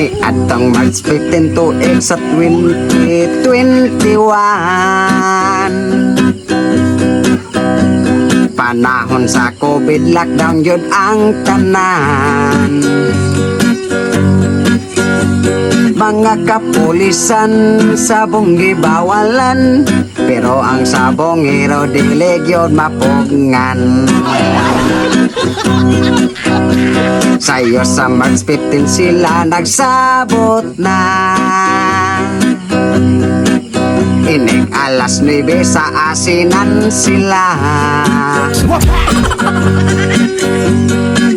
Ni atong March 15 to sa 2021. Panahon sa COVID lockdown yun ang tanan. Mga kapulisan sabong gibawalan, pero ang sabong hero dilig yun mapungan. Sayo sa March 15 sila nagsabot na. Inig alas 9 sa asinan sila.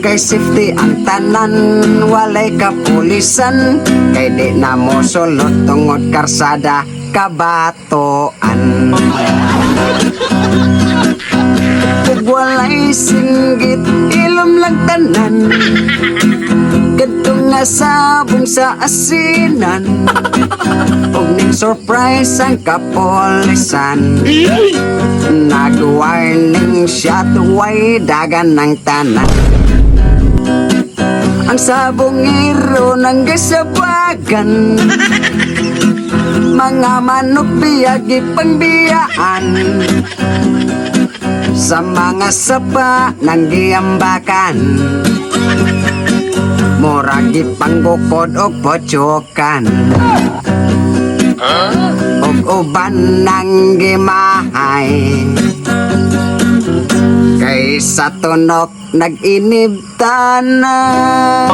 Kay safety ang tanan, walay kapulisan. Kay di na mo sulot tungod karsada kabatoan. Ug walay singgit, ilom lang tanan. Kadto nga sabong sa asinan. Ug ning surprise ang kapulisan. Nag-warning shot, way dagan ng tanan. Ang sabongero nang gasabagan, mga manok biyagi pangbiyaan. Sa mga sapa nang giambakan, muragi panggukod o potyokan. Og uban nang gimahay, kay sa tunok nag-inib tanan.